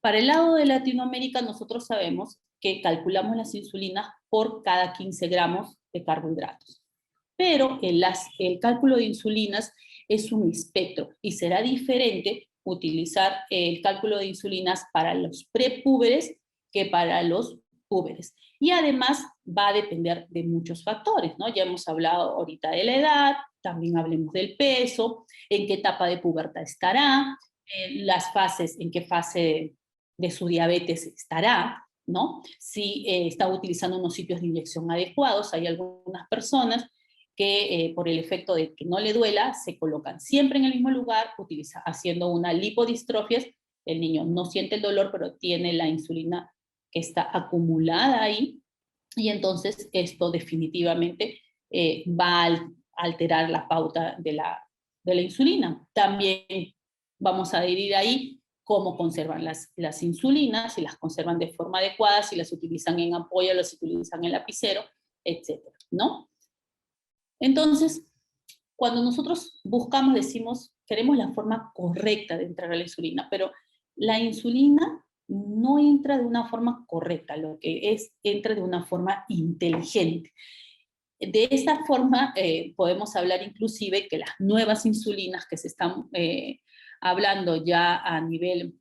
Para el lado de Latinoamérica, nosotros sabemos que calculamos las insulinas por cada 15 gramos de carbohidratos. Pero el cálculo de insulinas es un espectro y será diferente utilizar el cálculo de insulinas para los prepúberes que para los púberes. Y además va a depender de muchos factores, ¿no? Ya hemos hablado ahorita de la edad, también hablemos del peso, en qué etapa de pubertad estará, las fases, en qué fase de su diabetes estará, ¿no? Si está utilizando unos sitios de inyección adecuados. Hay algunas personas que por el efecto de que no le duela, se colocan siempre en el mismo lugar, haciendo una lipodistrofia. El niño no siente el dolor, pero tiene la insulina que está acumulada ahí, y entonces esto definitivamente va a alterar la pauta de la insulina. También vamos a adherir ahí cómo conservan las insulinas, si las conservan de forma adecuada, si las utilizan en ampolla, las utilizan en lapicero, etcétera, ¿no? Entonces, cuando nosotros buscamos, decimos, queremos la forma correcta de entrar a la insulina, pero la insulina no entra de una forma correcta, lo que entra de una forma inteligente. De esta forma podemos hablar inclusive que las nuevas insulinas que se están hablando ya a nivel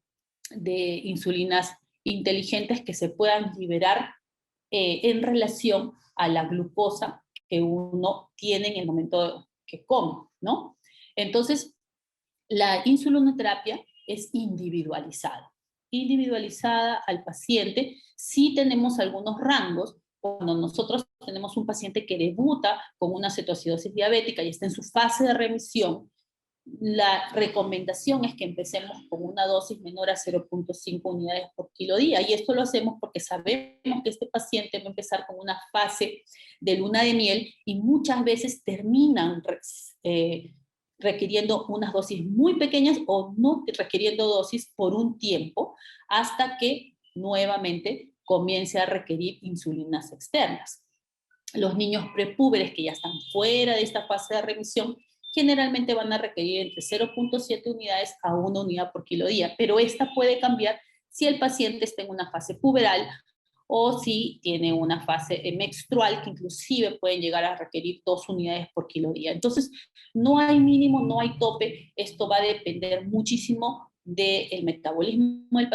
de insulinas inteligentes que se puedan liberar en relación a la glucosa que uno tiene en el momento que come, ¿no? Entonces, la insulinoterapia es individualizada al paciente. Sí tenemos algunos rangos. Cuando nosotros tenemos un paciente que debuta con una cetoacidosis diabética y está en su fase de remisión, la recomendación es que empecemos con una dosis menor a 0,5 unidades por kilo día. Y esto lo hacemos porque sabemos que este paciente va a empezar con una fase de luna de miel y muchas veces terminan requiriendo unas dosis muy pequeñas o no requiriendo dosis por un tiempo hasta que nuevamente comience a requerir insulinas externas. Los niños prepúberes que ya están fuera de esta fase de remisión generalmente van a requerir entre 0,7 unidades a 1 unidad por kilo día, pero esta puede cambiar si el paciente está en una fase puberal o si tiene una fase menstrual, que inclusive pueden llegar a requerir 2 unidades por kilo día. Entonces, no hay mínimo, no hay tope. Esto va a depender muchísimo del metabolismo del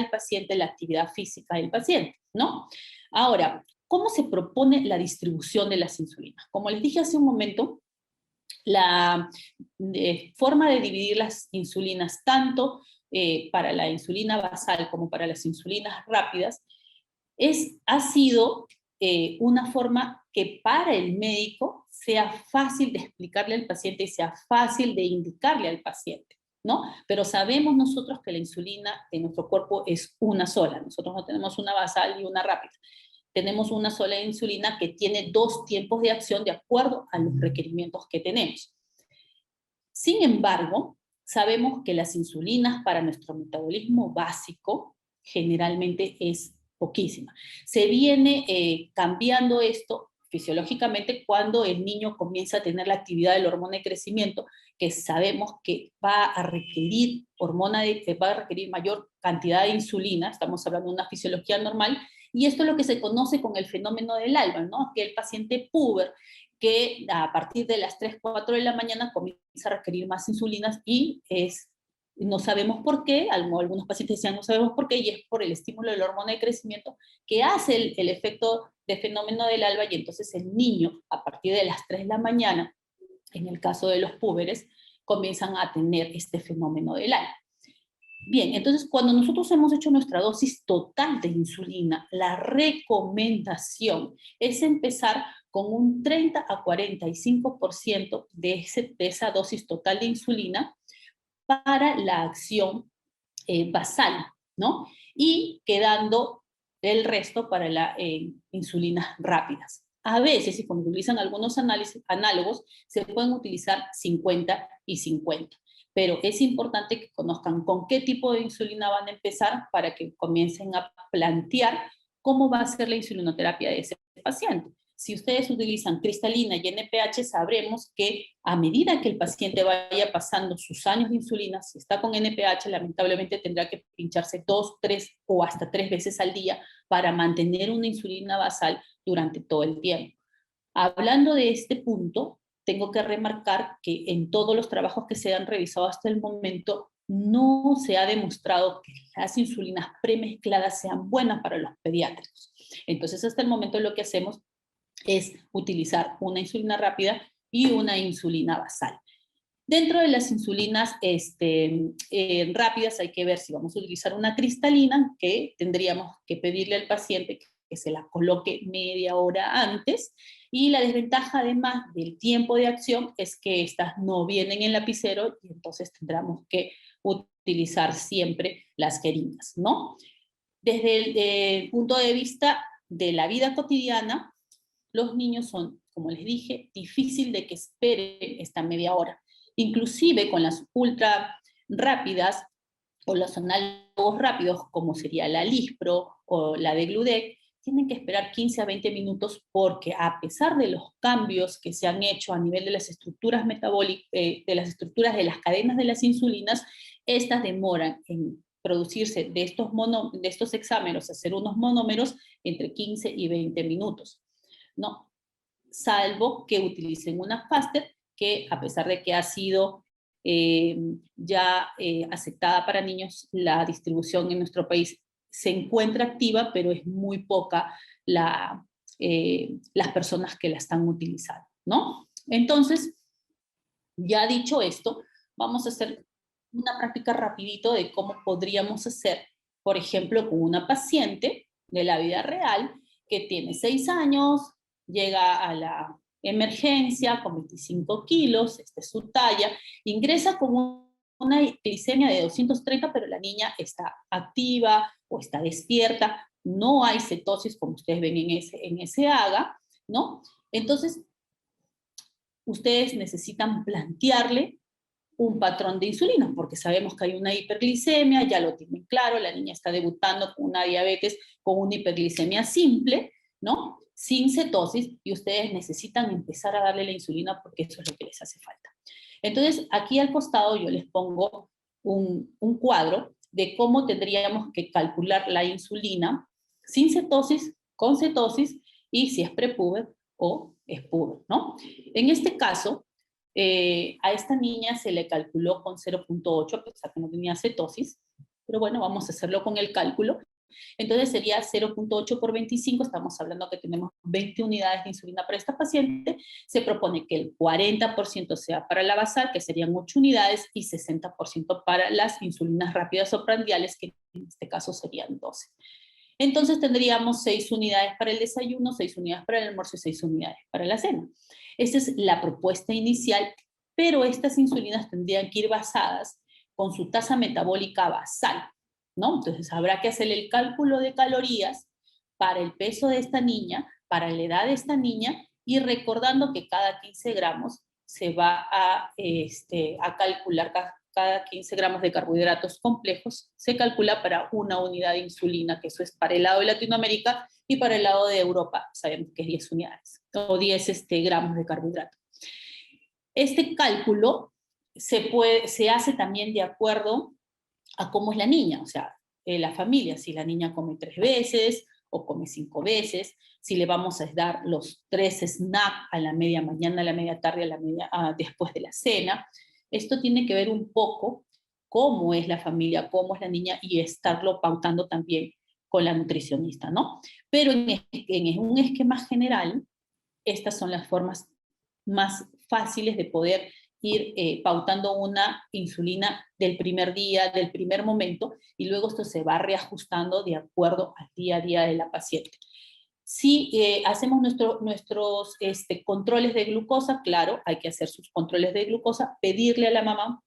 paciente, la actividad física del paciente, ¿no? Ahora, ¿cómo se propone la distribución de las insulinas? Como les dije hace un momento, la forma de dividir las insulinas tanto para la insulina basal como para las insulinas rápidas ha sido una forma que para el médico sea fácil de explicarle al paciente y sea fácil de indicarle al paciente, ¿no? Pero sabemos nosotros que la insulina en nuestro cuerpo es una sola. Nosotros no tenemos una basal y una rápida. Tenemos una sola insulina que tiene 2 tiempos de acción de acuerdo a los requerimientos que tenemos. Sin embargo, sabemos que las insulinas para nuestro metabolismo básico generalmente es poquísima. Se viene cambiando esto fisiológicamente cuando el niño comienza a tener la actividad de la hormona de crecimiento, que sabemos que va a requerir va a requerir mayor cantidad de insulina. Estamos hablando de una fisiología normal, y esto es lo que se conoce con el fenómeno del alba, ¿no? Que el paciente puber, que a partir de las 3, 4 de la mañana comienza a requerir más insulinas y no sabemos por qué. Algunos pacientes decían no sabemos por qué, y es por el estímulo de la hormona de crecimiento que hace el efecto de fenómeno del alba, y entonces el niño a partir de las 3 de la mañana, en el caso de los púberes, comienzan a tener este fenómeno del alba. Bien, entonces cuando nosotros hemos hecho nuestra dosis total de insulina, la recomendación es empezar con un 30 a 45% de esa dosis total de insulina para la acción basal, ¿no? Y quedando el resto para las insulinas rápidas. A veces, y cuando utilizan algunos análogos, se pueden utilizar 50 y 50. Pero es importante que conozcan con qué tipo de insulina van a empezar para que comiencen a plantear cómo va a ser la insulinoterapia de ese paciente. Si ustedes utilizan cristalina y NPH, sabremos que a medida que el paciente vaya pasando sus años de insulina, si está con NPH, lamentablemente tendrá que pincharse 2, 3 o hasta 3 veces al día para mantener una insulina basal durante todo el tiempo. Hablando de este punto, tengo que remarcar que en todos los trabajos que se han revisado hasta el momento, no se ha demostrado que las insulinas premezcladas sean buenas para los pediátricos. Entonces, hasta el momento lo que hacemos es utilizar una insulina rápida y una insulina basal. Dentro de las insulinas rápidas hay que ver si vamos a utilizar una cristalina, que tendríamos que pedirle al paciente que se la coloque media hora antes, y la desventaja además del tiempo de acción es que estas no vienen en lapicero y entonces tendremos que utilizar siempre las jeringas, ¿no? Desde el punto de vista de la vida cotidiana, los niños son, como les dije, difícil de que esperen esta media hora. Inclusive con las ultra rápidas o los análogos rápidos, como sería la Lispro o la de Gludec, tienen que esperar 15 a 20 minutos porque a pesar de los cambios que se han hecho a nivel de las estructuras metabólicas, de las estructuras de las cadenas de las insulinas, estas demoran en producirse de estos exámenes, hacer unos monómeros entre 15 y 20 minutos, ¿no? Salvo que utilicen una Faster, que a pesar de que ha sido ya aceptada para niños, la distribución en nuestro país se encuentra activa, pero es muy poca las personas que la están utilizando, ¿no? Entonces, ya dicho esto, vamos a hacer una práctica rapidito de cómo podríamos hacer, por ejemplo, con una paciente de la vida real que tiene 6 años, llega a la emergencia con 25 kilos, esta es su talla, ingresa con una glicemia de 230, pero la niña está activa o está despierta, no hay cetosis como ustedes ven en ese AGA, ¿no? Entonces, ustedes necesitan plantearle un patrón de insulina, porque sabemos que hay una hiperglicemia, ya lo tienen claro, la niña está debutando con una diabetes, con una hiperglicemia simple, ¿no? Sin cetosis, y ustedes necesitan empezar a darle la insulina porque eso es lo que les hace falta. Entonces, aquí al costado yo les pongo un cuadro de cómo tendríamos que calcular la insulina sin cetosis, con cetosis, y si es prepuber o es puber, ¿no? En este caso, a esta niña se le calculó con 0.8, a pesar que no tenía cetosis, pero bueno, vamos a hacerlo con el cálculo. Entonces sería 0.8 por 25, estamos hablando que tenemos 20 unidades de insulina para esta paciente, se propone que el 40% sea para la basal, que serían 8 unidades, y 60% para las insulinas rápidas o prandiales, que en este caso serían 12. Entonces tendríamos 6 unidades para el desayuno, 6 unidades para el almuerzo y 6 unidades para la cena. Esa es la propuesta inicial, pero estas insulinas tendrían que ir basadas con su tasa metabólica basal, ¿no? Entonces habrá que hacer el cálculo de calorías para el peso de esta niña, para la edad de esta niña, y recordando que cada 15 gramos se va a calcular cada 15 gramos de carbohidratos complejos, se calcula para una unidad de insulina, que eso es para el lado de Latinoamérica, y para el lado de Europa sabemos que es 10 unidades, o 10 gramos de carbohidrato. Este cálculo se hace también de acuerdo a cómo es la niña, o sea, la familia, si la niña come 3 veces o come 5 veces, si le vamos a dar los 3 snacks a la media mañana, a la media tarde, después de la cena. Esto tiene que ver un poco cómo es la familia, cómo es la niña, y estarlo pautando también con la nutricionista, ¿no? Pero en un esquema general, estas son las formas más fáciles de poder ir pautando una insulina del primer día, del primer momento, y luego esto se va reajustando de acuerdo al día a día de la paciente. Si hacemos nuestros controles de glucosa, claro, hay que hacer sus controles de glucosa, pedirle a la mamá,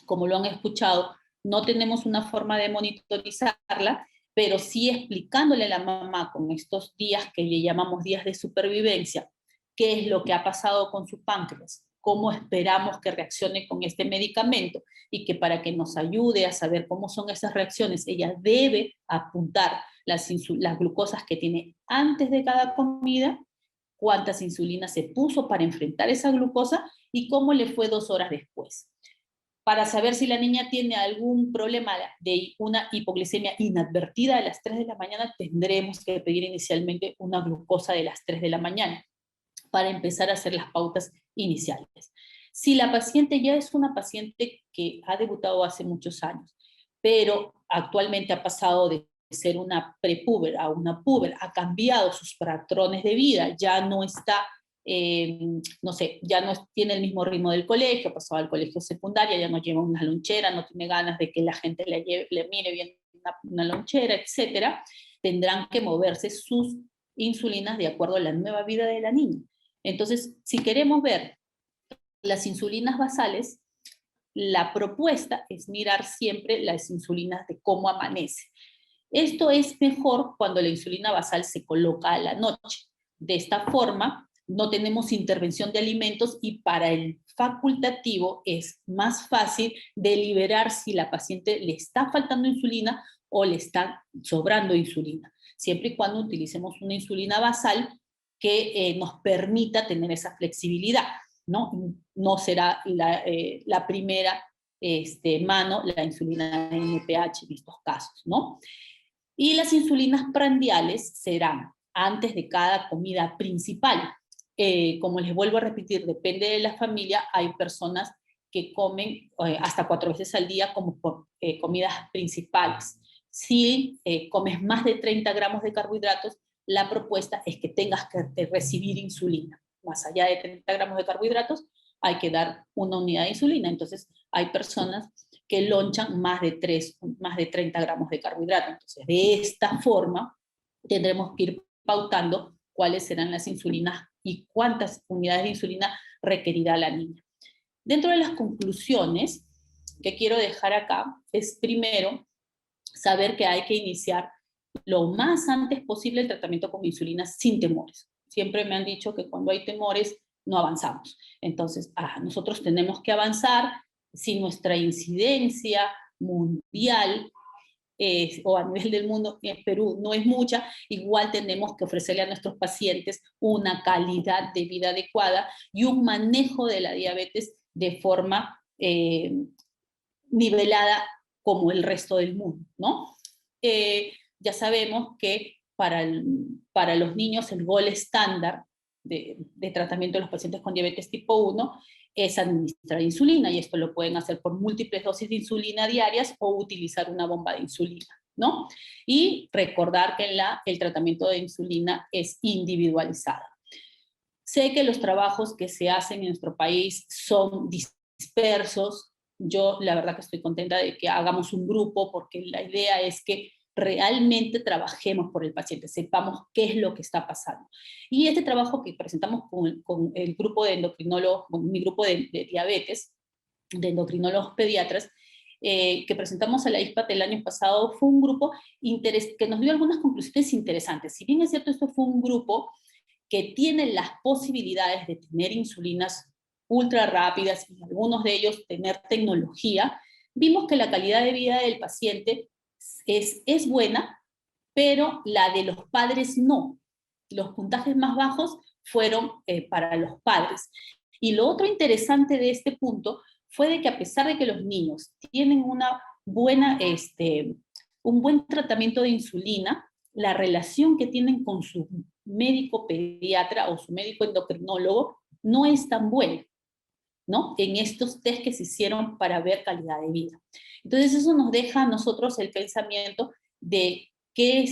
como lo han escuchado, no tenemos una forma de monitorizarla, pero sí explicándole a la mamá con estos días que le llamamos días de supervivencia, qué es lo que ha pasado con su páncreas, cómo esperamos que reaccione con este medicamento, y que para que nos ayude a saber cómo son esas reacciones, ella debe apuntar las glucosas que tiene antes de cada comida, cuántas insulinas se puso para enfrentar esa glucosa y cómo le fue 2 horas después. Para saber si la niña tiene algún problema de una hipoglicemia inadvertida a las 3 de la mañana, tendremos que pedir inicialmente una glucosa de las 3 de la mañana para empezar a hacer las pautas iniciales. Si la paciente ya es una paciente que ha debutado hace muchos años, pero actualmente ha pasado de ser una prepuber a una puber, ha cambiado sus patrones de vida, ya no está no sé, ya no tiene el mismo ritmo del colegio, pasó al colegio secundario, ya no lleva una lonchera, no tiene ganas de que la gente le mire bien una lonchera, etcétera, tendrán que moverse sus insulinas de acuerdo a la nueva vida de la niña. Entonces, si queremos ver las insulinas basales, la propuesta es mirar siempre las insulinas de cómo amanece. Esto es mejor cuando la insulina basal se coloca a la noche. De esta forma, no tenemos intervención de alimentos y para el facultativo es más fácil deliberar si la paciente le está faltando insulina o le está sobrando insulina, siempre y cuando utilicemos una insulina basal que nos permita tener esa flexibilidad, ¿no? No será la primera mano la insulina NPH en estos casos, ¿no? Y las insulinas prandiales serán antes de cada comida principal. Como les vuelvo a repetir, depende de la familia, hay personas que comen hasta 4 veces al día como comidas principales. Si comes más de 30 gramos de carbohidratos, la propuesta es que tengas que recibir insulina. Más allá de 30 gramos de carbohidratos, hay que dar una unidad de insulina. Entonces, hay personas que lonchan más de 30 gramos de carbohidratos. Entonces, de esta forma, tendremos que ir pautando cuáles serán las insulinas y cuántas unidades de insulina requerirá la niña. Dentro de las conclusiones que quiero dejar acá, es primero saber que hay que iniciar lo más antes posible el tratamiento con insulina sin temores. Siempre me han dicho que cuando hay temores no avanzamos. Entonces, nosotros tenemos que avanzar. Si nuestra incidencia mundial o a nivel del mundo en Perú no es mucha, igual tenemos que ofrecerle a nuestros pacientes una calidad de vida adecuada y un manejo de la diabetes de forma nivelada como el resto del mundo, ¿no? Ya sabemos que para los niños el gol estándar de tratamiento de los pacientes con diabetes tipo 1 es administrar insulina, y esto lo pueden hacer por múltiples dosis de insulina diarias o utilizar una bomba de insulina, ¿no? Y recordar que el tratamiento de insulina es individualizado. Sé que los trabajos que se hacen en nuestro país son dispersos. Yo la verdad que estoy contenta de que hagamos un grupo, porque la idea es que realmente trabajemos por el paciente, sepamos qué es lo que está pasando. Y este trabajo que presentamos con el grupo de endocrinólogos, con mi grupo de diabetes, de endocrinólogos pediatras, que presentamos a la ISPAT el año pasado, fue un grupo que nos dio algunas conclusiones interesantes. Si bien es cierto, esto fue un grupo que tienen las posibilidades de tener insulinas ultra rápidas y algunos de ellos tener tecnología, vimos que la calidad de vida del paciente es buena, pero la de los padres no. Los puntajes más bajos fueron para los padres. Y lo otro interesante de este punto fue de que a pesar de que los niños tienen un buen tratamiento de insulina, la relación que tienen con su médico pediatra o su médico endocrinólogo no es tan buena, ¿no? En estos test que se hicieron para ver calidad de vida. Entonces eso nos deja a nosotros el pensamiento de que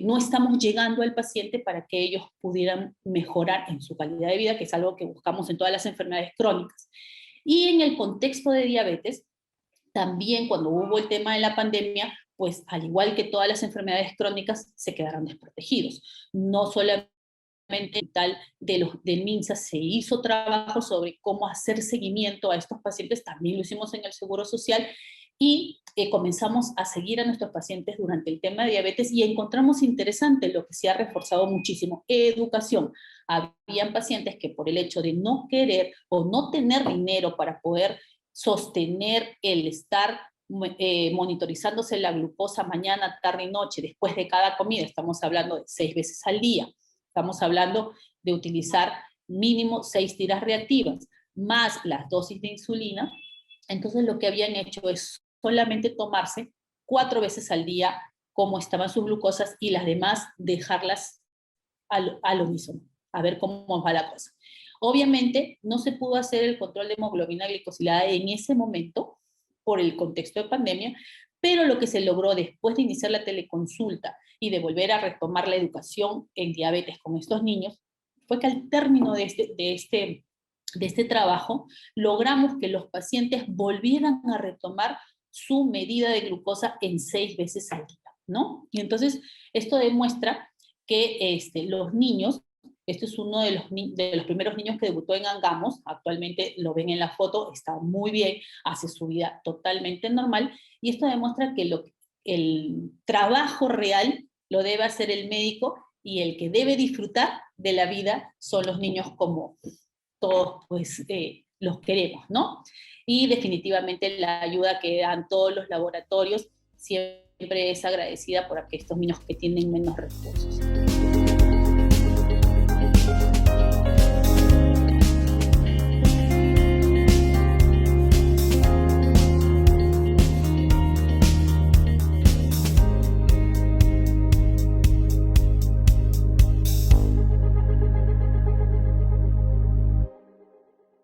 no estamos llegando al paciente para que ellos pudieran mejorar en su calidad de vida, que es algo que buscamos en todas las enfermedades crónicas. Y en el contexto de diabetes, también cuando hubo el tema de la pandemia, pues al igual que todas las enfermedades crónicas, se quedaron desprotegidos. No solamente tal del MINSA se hizo trabajo sobre cómo hacer seguimiento a estos pacientes, también lo hicimos en el Seguro Social, y comenzamos a seguir a nuestros pacientes durante el tema de diabetes y encontramos interesante lo que se ha reforzado muchísimo: educación. Habían pacientes que por el hecho de no querer o no tener dinero para poder sostener el estar monitorizándose la glucosa mañana, tarde y noche, después de cada comida, estamos hablando de 6 veces al día, estamos hablando de utilizar mínimo 6 tiras reactivas, más las dosis de insulina. Entonces lo que habían hecho es solamente tomarse 4 veces al día cómo estaban sus glucosas y las demás dejarlas al unísono, a ver cómo va la cosa. Obviamente no se pudo hacer el control de hemoglobina glicosilada en ese momento por el contexto de pandemia, pero lo que se logró después de iniciar la teleconsulta y de volver a retomar la educación en diabetes con estos niños fue que al término de este trabajo, logramos que los pacientes volvieran a retomar su medida de glucosa en 6 veces al día, ¿no? Y entonces esto demuestra que los niños, este es uno de los primeros niños que debutó en Angamos, actualmente lo ven en la foto, está muy bien, hace su vida totalmente normal, y esto demuestra que el trabajo real lo debe hacer el médico, y el que debe disfrutar de la vida son los niños, como todos pues los queremos, ¿no? Y definitivamente la ayuda que dan todos los laboratorios siempre es agradecida por estos niños que tienen menos recursos.